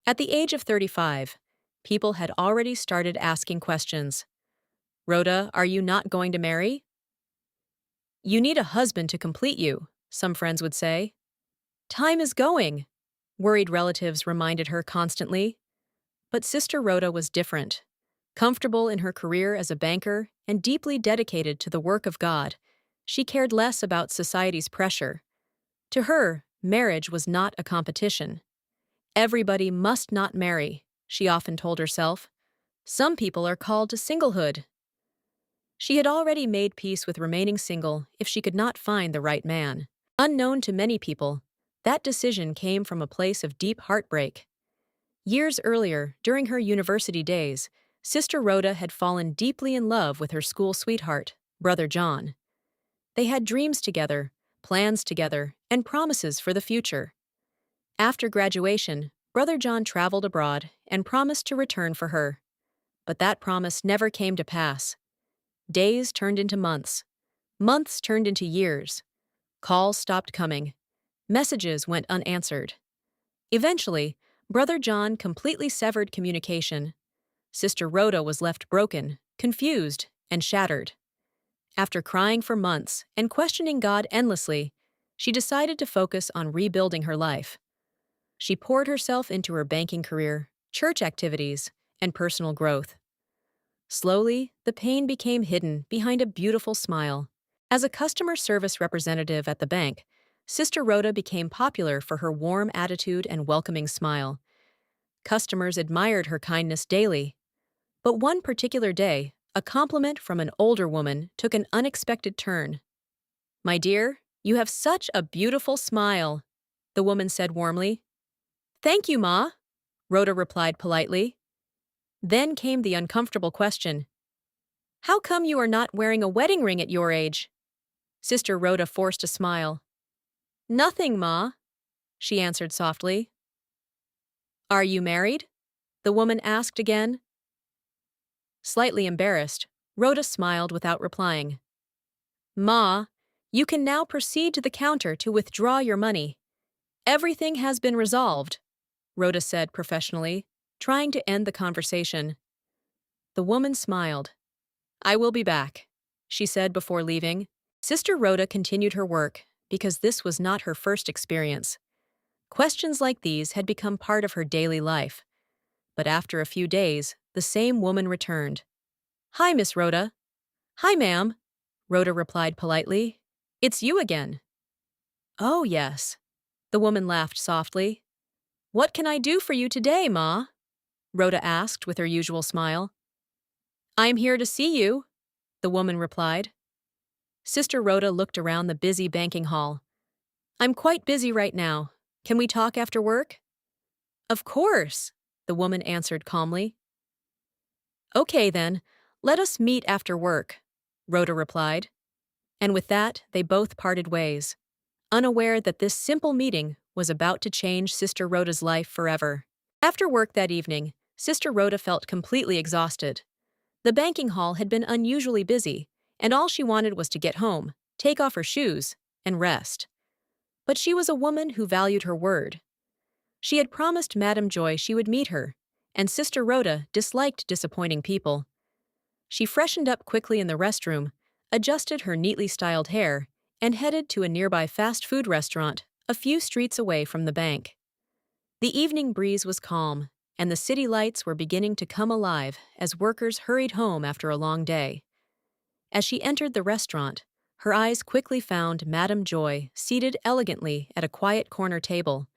At the age of 35, people had already started asking questions. Rhoda, are you not going to marry? You need a husband to complete you, some friends would say. Time is going, worried relatives reminded her constantly. But Sister Rhoda was different. Comfortable in her career as a banker and deeply dedicated to the work of God, she cared less about society's pressure. To her, marriage was not a competition. Everybody must not marry, she often told herself. Some people are called to singlehood. She had already made peace with remaining single if she could not find the right man. Unknown to many people, that decision came from a place of deep heartbreak. Years earlier, during her university days, Sister Rhoda had fallen deeply in love with her school sweetheart, Brother John. They had dreams together, plans together, and promises for the future. After graduation, Brother John traveled abroad and promised to return for her. But that promise never came to pass. Days turned into months. Months turned into years. Calls stopped coming. Messages went unanswered. Eventually, Brother John completely severed communication. Sister Rhoda was left broken, confused, and shattered. After crying for months and questioning God endlessly, she decided to focus on rebuilding her life. She poured herself into her banking career, church activities, and personal growth. Slowly, the pain became hidden behind a beautiful smile. As a customer service representative at the bank, Sister Rhoda became popular for her warm attitude and welcoming smile. Customers admired her kindness daily. But one particular day, a compliment from an older woman took an unexpected turn. "My dear, you have such a beautiful smile," the woman said warmly. "Thank you, Ma," Rhoda replied politely. Then came the uncomfortable question. "How come you are not wearing a wedding ring at your age?" Sister Rhoda forced a smile. "Nothing, Ma," she answered softly. "Are you married?" the woman asked again. Slightly embarrassed, Rhoda smiled without replying. "Ma, you can now proceed to the counter to withdraw your money. Everything has been resolved," Rhoda said professionally, trying to end the conversation. The woman smiled. "I will be back," she said before leaving. Sister Rhoda continued her work because this was not her first experience. Questions like these had become part of her daily life. But after a few days, the same woman returned. "Hi, Miss Rhoda." "Hi, ma'am," Rhoda replied politely. "It's you again." "Oh, yes." The woman laughed softly. "What can I do for you today, Ma?" Rhoda asked with her usual smile. "I'm here to see you," the woman replied. Sister Rhoda looked around the busy banking hall. "I'm quite busy right now. Can we talk after work?" "Of course," the woman answered calmly. "Okay, then. Let us meet after work," Rhoda replied. And with that, they both parted ways, unaware that this simple meeting was about to change Sister Rhoda's life forever. After work that evening, Sister Rhoda felt completely exhausted. The banking hall had been unusually busy, and all she wanted was to get home, take off her shoes, and rest. But she was a woman who valued her word. She had promised Madame Joy she would meet her, and Sister Rhoda disliked disappointing people. She freshened up quickly in the restroom, adjusted her neatly styled hair, and headed to a nearby fast food restaurant a few streets away from the bank. The evening breeze was calm, and the city lights were beginning to come alive as workers hurried home after a long day. As she entered the restaurant, her eyes quickly found Madame Joy seated elegantly at a quiet corner table.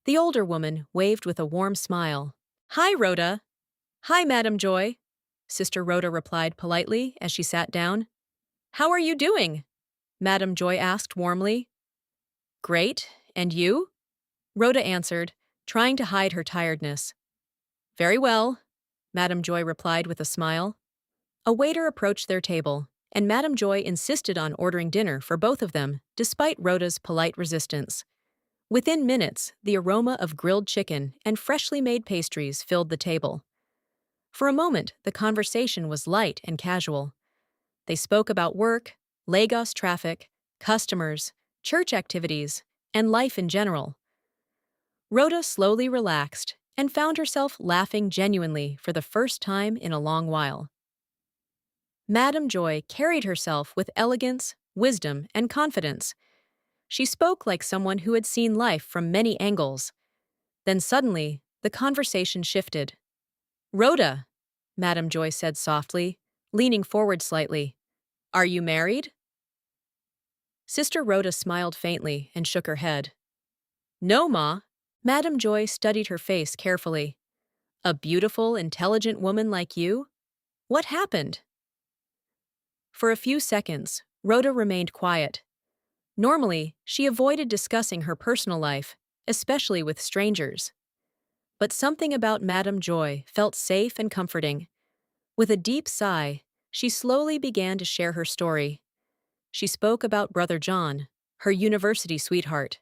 The older woman waved with a warm smile. "Hi, Rhoda." "Hi, Madame Joy," Sister Rhoda replied politely as she sat down. "How are you doing?" Madame Joy asked warmly. "Great, and you?" Rhoda answered, trying to hide her tiredness. "Very well," Madame Joy replied with a smile. A waiter approached their table, and Madame Joy insisted on ordering dinner for both of them, despite Rhoda's polite resistance. Within minutes, the aroma of grilled chicken and freshly made pastries filled the table. For a moment, the conversation was light and casual. They spoke about work, Lagos traffic, customers, church activities, and life in general. Rhoda slowly relaxed, and found herself laughing genuinely for the first time in a long while. Madame Joy carried herself with elegance, wisdom, and confidence. She spoke like someone who had seen life from many angles. Then suddenly, the conversation shifted. "Rhoda," Madame Joy said softly, leaning forward slightly, "are you married?" Sister Rhoda smiled faintly and shook her head. "No, Ma." Madame Joy studied her face carefully. "A beautiful, intelligent woman like you? What happened?" For a few seconds, Rhoda remained quiet. Normally, she avoided discussing her personal life, especially with strangers. But something about Madame Joy felt safe and comforting. With a deep sigh, she slowly began to share her story. She spoke about Brother John, her university sweetheart,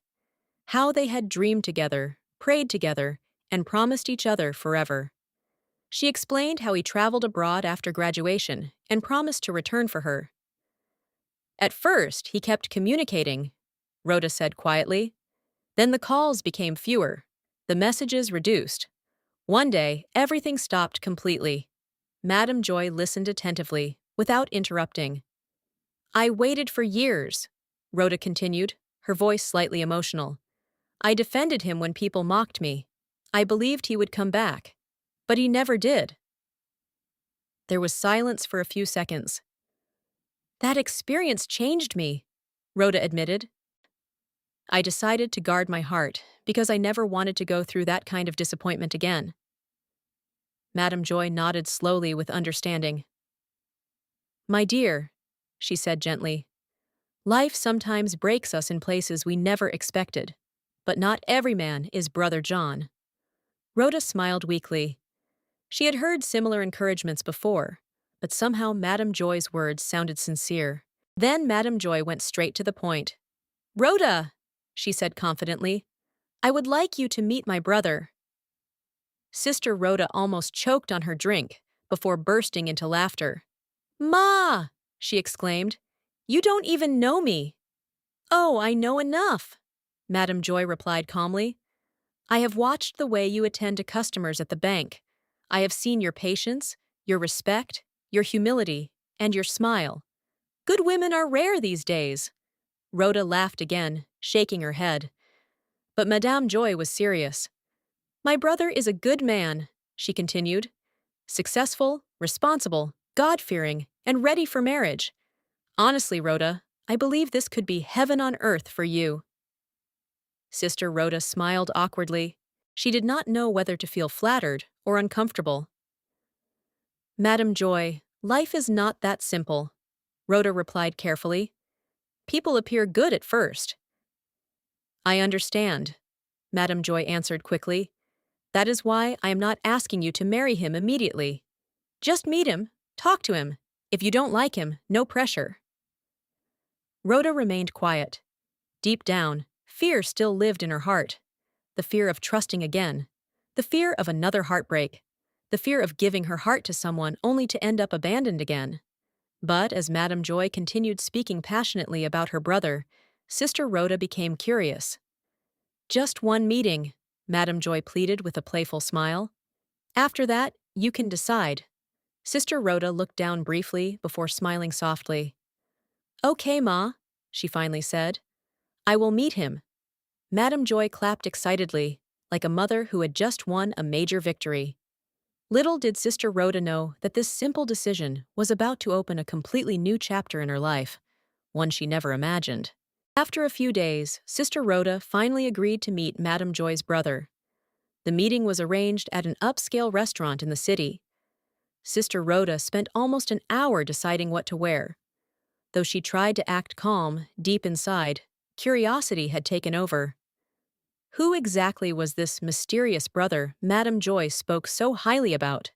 how they had dreamed together, prayed together, and promised each other forever. She explained how he traveled abroad after graduation and promised to return for her. "At first, he kept communicating," Rhoda said quietly. "Then the calls became fewer, the messages reduced. One day, everything stopped completely." Madame Joy listened attentively, without interrupting. "I waited for years," Rhoda continued, her voice slightly emotional. "I defended him when people mocked me. I believed he would come back. But he never did." There was silence for a few seconds. "That experience changed me," Rhoda admitted. "I decided to guard my heart because I never wanted to go through that kind of disappointment again." Madame Joy nodded slowly with understanding. "My dear," she said gently, "life sometimes breaks us in places we never expected. But not every man is Brother John." Rhoda smiled weakly. She had heard similar encouragements before, but somehow Madame Joy's words sounded sincere. Then Madame Joy went straight to the point. "Rhoda," she said confidently, "I would like you to meet my brother." Sister Rhoda almost choked on her drink before bursting into laughter. "Ma!" she exclaimed. "You don't even know me." "Oh, I know enough," Madame Joy replied calmly. "I have watched the way you attend to customers at the bank. I have seen your patience, your respect, your humility, and your smile. Good women are rare these days." Rhoda laughed again, shaking her head. But Madame Joy was serious. "My brother is a good man," she continued. "Successful, responsible, God-fearing, and ready for marriage. Honestly, Rhoda, I believe this could be heaven on earth for you." Sister Rhoda smiled awkwardly. She did not know whether to feel flattered or uncomfortable. "Madame Joy, life is not that simple," Rhoda replied carefully. "People appear good at first." "I understand," Madame Joy answered quickly. "That is why I am not asking you to marry him immediately. Just meet him, talk to him. If you don't like him, no pressure." Rhoda remained quiet. Deep down, fear still lived in her heart. The fear of trusting again. The fear of another heartbreak. The fear of giving her heart to someone only to end up abandoned again. But as Madame Joy continued speaking passionately about her brother, Sister Rhoda became curious. "Just one meeting," Madame Joy pleaded with a playful smile. "After that, you can decide." Sister Rhoda looked down briefly before smiling softly. "Okay, Ma," she finally said. "I will meet him." Madame Joy clapped excitedly, like a mother who had just won a major victory. Little did Sister Rhoda know that this simple decision was about to open a completely new chapter in her life, one she never imagined. After a few days, Sister Rhoda finally agreed to meet Madame Joy's brother. The meeting was arranged at an upscale restaurant in the city. Sister Rhoda spent almost an hour deciding what to wear. Though she tried to act calm, deep inside, curiosity had taken over. Who exactly was this mysterious brother Madame Joy spoke so highly about?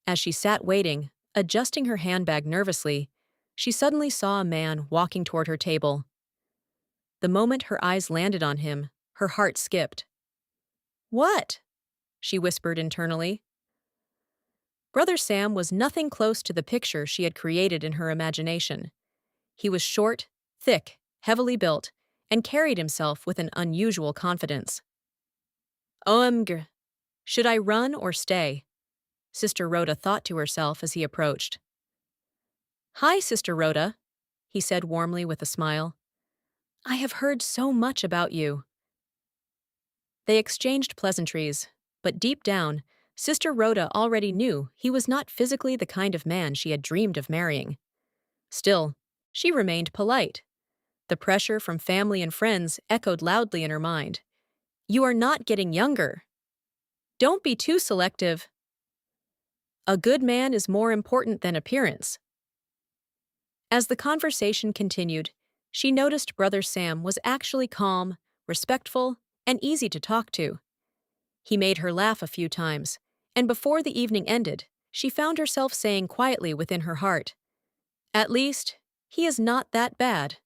As she sat waiting, adjusting her handbag nervously, she suddenly saw a man walking toward her table. The moment her eyes landed on him, her heart skipped. "What?" she whispered internally. Brother Sam was nothing close to the picture she had created in her imagination. He was short, thick, heavily built, and carried himself with an unusual confidence. OMG, should I run or stay? Sister Rhoda thought to herself as he approached. Hi, Sister Rhoda, he said warmly with a smile. I have heard so much about you. They exchanged pleasantries, but deep down, Sister Rhoda already knew he was not physically the kind of man she had dreamed of marrying. Still, she remained polite. The pressure from family and friends echoed loudly in her mind. You are not getting younger. Don't be too selective. A good man is more important than appearance. As the conversation continued, she noticed Brother Sam was actually calm, respectful, and easy to talk to. He made her laugh a few times, and before the evening ended, she found herself saying quietly within her heart, At least, he is not that bad.